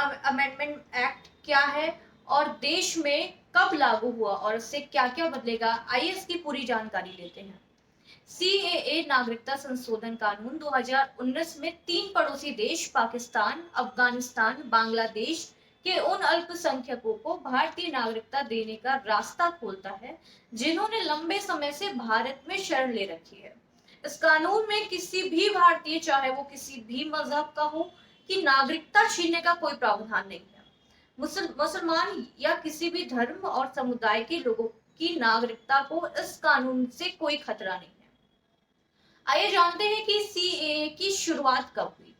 Amendment act क्या है और देश में कब लागू हुआ और इससे क्या क्या बदलेगा, आइए इसकी पूरी जानकारी लेते हैं। सीएए नागरिकता संशोधन कानून 2019 में 3 पड़ोसी देश पाकिस्तान, अफगानिस्तान, बांग्लादेश के उन अल्पसंख्यकों को भारतीय नागरिकता देने का रास्ता खोलता है जिन्होंने लंबे समय से भारत में शरण ले रखी है। इस कानून में किसी भी भारतीय, चाहे वो किसी भी मजहब का हो, की नागरिकता छीनने का कोई प्रावधान नहीं है। मुसलमान या किसी भी धर्म और समुदाय के लोगों की नागरिकता को इस कानून से कोई खतरा नहीं है। आइए जानते हैं कि सीएए की शुरुआत कब हुई।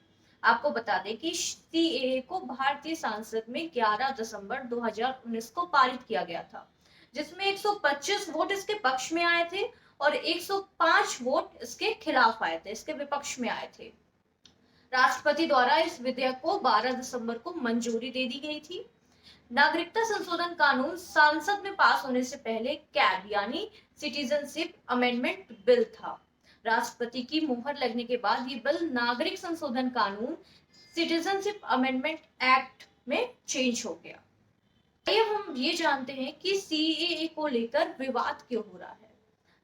आपको बता दें कि सीएए को भारतीय संसद में 11 दिसंबर 2019 को पारित किया गया था, जिसमें 125 वोट इसके पक्ष में आए थे और 105 वोट इसके खिलाफ आए थे, इसके विपक्ष में आए थे। राष्ट्रपति द्वारा इस विधेयक को 12 दिसंबर को मंजूरी दे दी गई थी। नागरिकता संशोधन कानून संसद में पास होने से पहले कैब यानी सिटीजनशिप अमेंडमेंट बिल था। राष्ट्रपति की मुहर लगने के बाद ये बिल नागरिक संशोधन कानून सिटीजनशिप अमेंडमेंट एक्ट में चेंज हो गया। आइए हम ये जानते हैं कि सीएए को लेकर विवाद क्यों हो रहा है।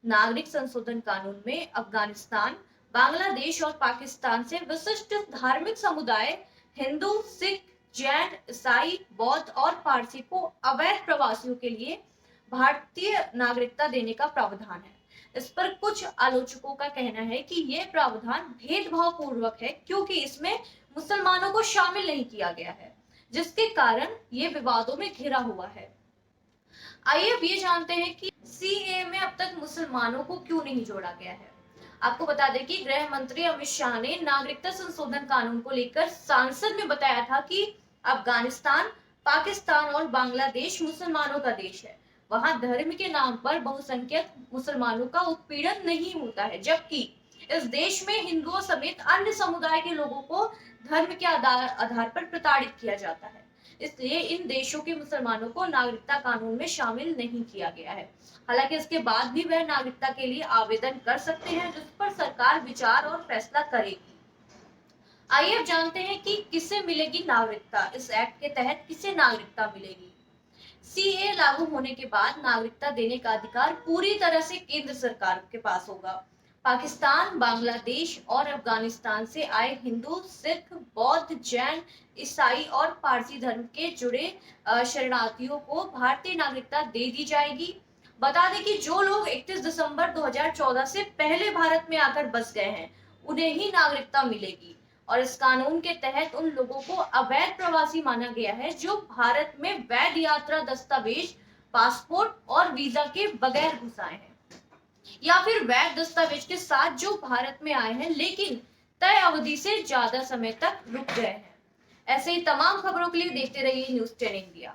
नागरिक संशोधन कानून में अफगानिस्तान, बांग्लादेश और पाकिस्तान से विशिष्ट धार्मिक समुदाय हिंदू, सिख, जैन, ईसाई, बौद्ध और पारसी को अवैध प्रवासियों के लिए भारतीय नागरिकता देने का प्रावधान है। इस पर कुछ आलोचकों का कहना है कि यह प्रावधान भेदभाव पूर्वक है क्योंकि इसमें मुसलमानों को शामिल नहीं किया गया है, जिसके कारण ये विवादों में घिरा हुआ है। आइए अब ये जानते हैं कि सीएए में अब तक मुसलमानों को क्यों नहीं जोड़ा गया है। आपको बता दें कि गृह मंत्री अमित शाह ने नागरिकता संशोधन कानून को लेकर संसद में बताया था कि अफगानिस्तान, पाकिस्तान और बांग्लादेश मुसलमानों का देश है। वहां धर्म के नाम पर बहुसंख्यक मुसलमानों का उत्पीड़न नहीं होता है, जबकि इस देश में हिंदुओं समेत अन्य समुदाय के लोगों को धर्म के आधार पर प्रताड़ित किया जाता है। इसलिए इन देशों के मुसलमानों को नागरिकता कानून में शामिल नहीं किया गया है। हालांकि इसके बाद भी वह नागरिकता के लिए आवेदन कर सकते हैं, जिस पर सरकार विचार और फैसला करेगी। आइए अब जानते हैं कि किसे मिलेगी नागरिकता। इस एक्ट के तहत किसे नागरिकता मिलेगी। सीए लागू होने के बाद नागरिकता देने का अधिकार पूरी तरह से केंद्र सरकार के पास होगा। पाकिस्तान, बांग्लादेश और अफगानिस्तान से आए हिंदू, सिख, बौद्ध, जैन, ईसाई और पारसी धर्म के जुड़े शरणार्थियों को भारतीय नागरिकता दे दी जाएगी। बता दें कि जो लोग 31 दिसंबर 2014 से पहले भारत में आकर बस गए हैं, उन्हें ही नागरिकता मिलेगी और इस कानून के तहत उन लोगों को अवैध प्रवासी माना गया है जो भारत में वैध यात्रा दस्तावेज, पासपोर्ट और वीजा के बगैर घुस आए हैं या फिर वैध दस्तावेज के साथ जो भारत में आए हैं लेकिन तय अवधि से ज्यादा समय तक रुक गए हैं। ऐसे ही तमाम खबरों के लिए देखते रहिए न्यूज़ 10 इंडिया।